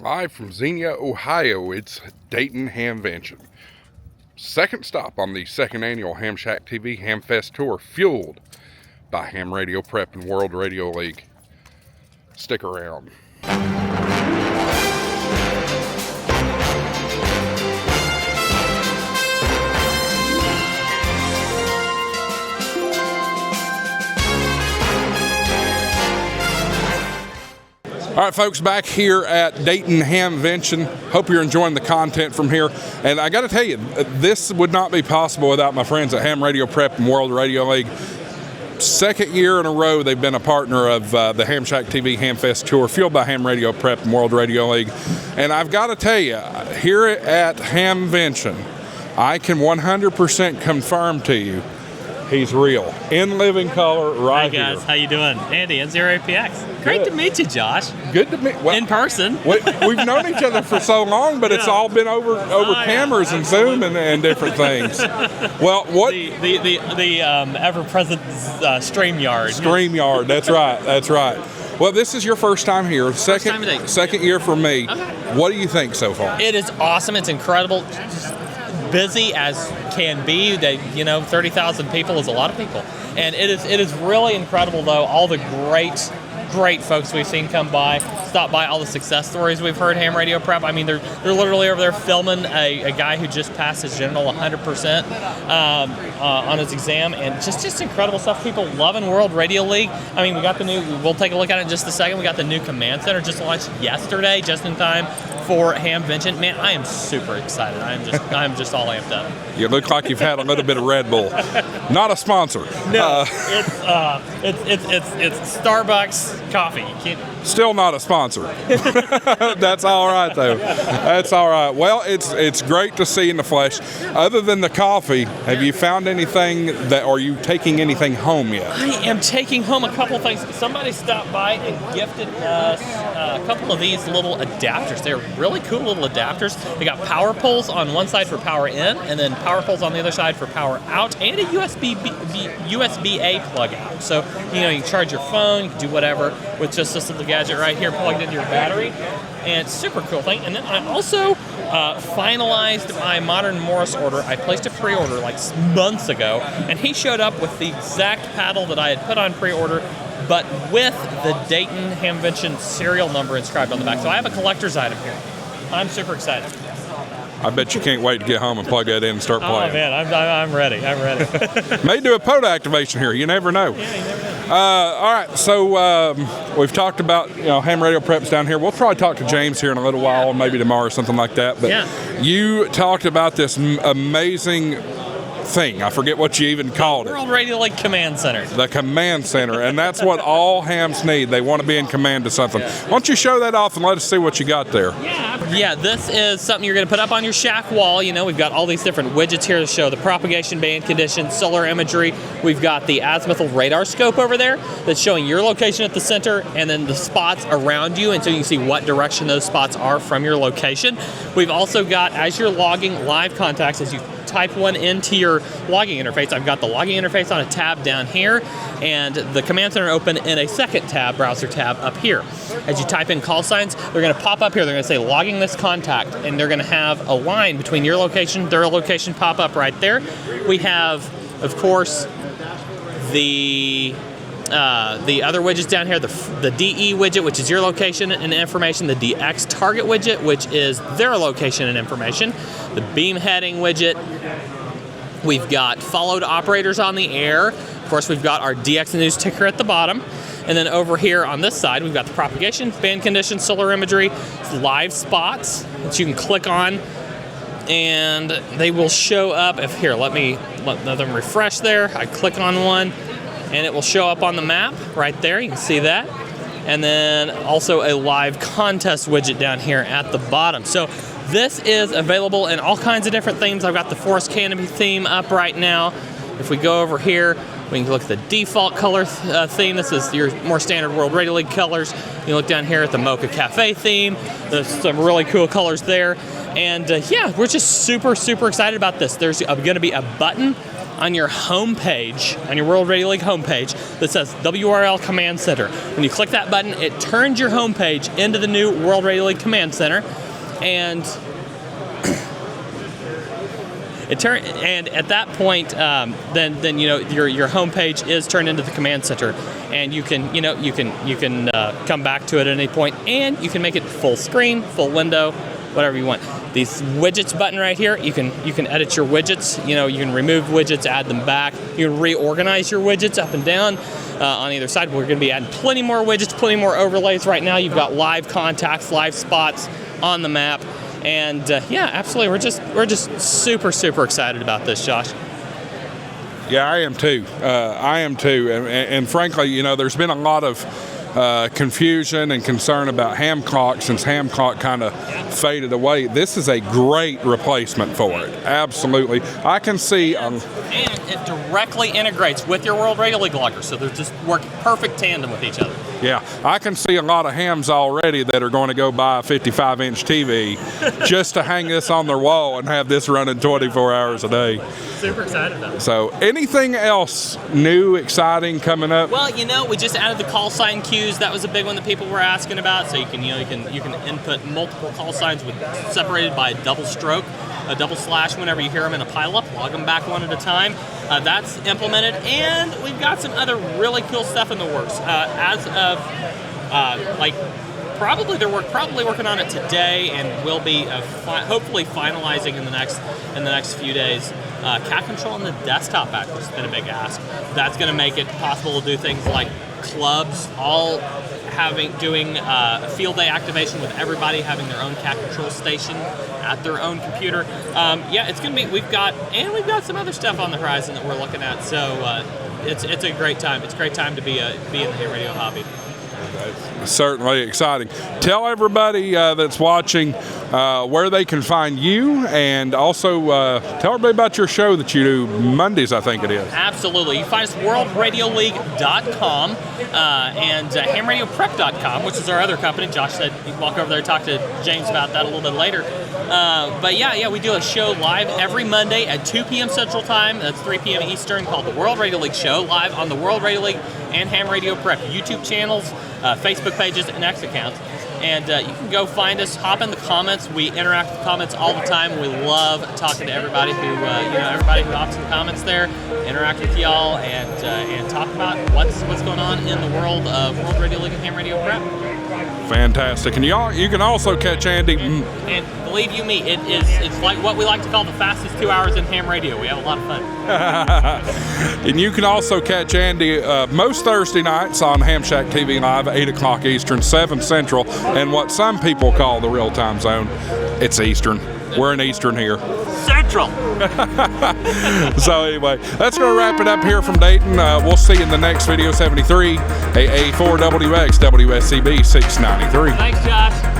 Live from Xenia, Ohio, it's Dayton Hamvention. Second stop on the second annual HamShackTV Hamfest Tour, fueled by Ham Radio Prep and World Radio League. Stick around. All right, folks, back here at Dayton Hamvention. Hope you're enjoying the content from here. And I got to tell you, this would not be possible without my friends at Ham Radio Prep and World Radio League. Second year in a row, they've been a partner of the HamShackTV Hamfest Tour, fueled by Ham Radio Prep and World Radio League. And I've got to tell you, here at Hamvention, I can 100% confirm to you, he's real. In living color right here. Hey guys, how you doing? Andy N0APX. Great to meet you, Josh. Good to meet in person. We've known each other for so long, but it's all been over cameras and Zoom and different things. Well, what the ever-present StreamYard. StreamYard, that's right. Well, this is your first time here. Second year for me. Okay. What do you think so far? It is awesome. It's incredible. Just busy as can be. 30,000 people is a lot of people, and it is really incredible though. All the great folks we've seen come by, stop by, all the success stories we've heard. Ham Radio Prep. I mean, they're literally over there filming a guy who just passed his general 100% on his exam, and just incredible stuff. People loving World Radio League. I mean, we got the new. We'll take a look at it in just a second. We got the new command center just launched yesterday, just in time for Hamvention. Man, I am super excited. I'm just all amped up. You look like you've had a little bit of Red Bull. Not a sponsor. No, it's Starbucks coffee. You can't. Still not a sponsor. That's all right though. That's all right. Well, it's great to see in the flesh. Other than the coffee, have you found anything are you taking anything home yet? I am taking home a couple things. Somebody stopped by and gifted us a couple of these little adapters. They're really cool little adapters. They got power poles on one side for power in, and then power poles on the other side for power out, and a USB-A plug out. So you can charge your phone, you can do whatever with just this little gadget right here plugged into your battery, and super cool thing. And then I also finalized my Modern Morris order. I placed a pre-order like months ago, and he showed up with the exact paddle that I had put on pre-order, but with the Dayton Hamvention serial number inscribed on the back. So I have a collector's item here. I'm super excited. I bet you can't wait to get home and plug that in and start playing. Oh man, I'm ready. May do a pod activation here. You never know. Yeah, you never know. All right, so we've talked about Ham Radio Preps down here. We'll probably talk to James here in a little while, or maybe tomorrow or something like that. But you talked about this amazing thing. I forget what you even called it. World Radio League Command Center. The Command Center, and that's what all hams need. They want to be in command of something. Why don't you show that off and let us see what you got there? Yeah, this is something you're going to put up on your shack wall. We've got all these different widgets here to show the propagation band condition, solar imagery. We've got the azimuthal radar scope over there that's showing your location at the center and then the spots around you, and so you can see what direction those spots are from your location. We've also got, as you're logging, live contacts as you type one into your logging interface. I've got the logging interface on a tab down here, and the command center open in a second tab, browser tab, up here. As you type in call signs, they're going to pop up here. They're going to say logging this contact, and they're going to have a line between your location, their location, pop up right there. We have, of course, the other widgets down here, the DE widget, which is your location and information, the DX target widget, which is their location and information, the beam heading widget. We've got followed operators on the air. Of course, we've got our DX news ticker at the bottom. And then over here on this side, we've got the propagation, band condition, solar imagery, live spots that you can click on, and they will show up. Let them refresh there. I click on one, and it will show up on the map right there. You can see that. And then also a live contest widget down here at the bottom. So this is available in all kinds of different themes. I've got the Forest Canopy theme up right now. If we go over here, we can look at the default color theme. This is your more standard World Radio League colors. You look down here at the Mocha Cafe theme. There's some really cool colors there. And we're just super excited about this. There's going to be a button on your homepage, on your World Radio League homepage, that says WRL Command Center. When you click that button, it turns your homepage into the new World Radio League Command Center, and at that point, then you know your homepage is turned into the Command Center, and you can come back to it at any point, and you can make it full screen, full window, whatever you want. These widgets button right here, you can edit your widgets. You know, you can remove widgets, add them back. You can reorganize your widgets up and down on either side. We're going to be adding plenty more widgets, plenty more overlays. Right now, you've got live contacts, live spots on the map, and yeah, absolutely. We're just super excited about this, Josh. Yeah, I am too. And frankly, you know, there's been a lot of confusion and concern about HamClock since HamClock kind of faded away. This is a great replacement for it. Absolutely. I can see... and it directly integrates with your World Radio League logger, so they're just working perfect tandem with each other. Yeah, I can see a lot of hams already that are going to go buy a 55-inch TV just to hang this on their wall and have this running 24 hours a day. Super excited about it. So, anything else new, exciting coming up? Well, you know, we just added the call sign queues. That was a big one that people were asking about. So you can input multiple call signs separated by a double stroke, a double slash whenever you hear them in a pileup. Log them back one at a time. That's implemented, and we've got some other really cool stuff in the works. As of probably working on it today, and we'll be hopefully finalizing in the next few days. Cat control on the desktop actually has been a big ask. That's going to make it possible to do things like clubs all doing a field day activation with everybody having their own cat control station at their own computer. Yeah, it's going to be. We've got some other stuff on the horizon that we're looking at. So it's a great time. It's a great time to be in the ham radio hobby. Certainly exciting. Tell everybody that's watching where they can find you, and also tell everybody about your show that you do Mondays, I think it is. Absolutely. You can find us at worldradioleague.com and hamradioprep.com, which is our other company. Josh said you can walk over there and talk to James about that a little bit later. But yeah, we do a show live every Monday at 2 p.m. Central Time. That's 3 p.m. Eastern, called the World Radio League Show, live on the World Radio League and Ham Radio Prep YouTube channels, Facebook pages, and X accounts. And you can go find us, hop in the comments. We interact with comments all the time. We love talking to everybody who hops in the comments there, interact with y'all, and talk about what's going on in the world of World Radio League and Ham Radio Prep. Fantastic. And you can also catch Andy. And believe you me, it's like what we like to call the fastest 2 hours in ham radio. We have a lot of fun. And you can also catch Andy most Thursday nights on HamShackTV Live, 8 o'clock Eastern, 7 Central, and what some people call the real time zone. It's Eastern. We're in Eastern here. Central. So anyway, that's going to wrap it up here from Dayton. We'll see you in the next video, 73, AA4WX, WSCB 693. Thanks, Josh.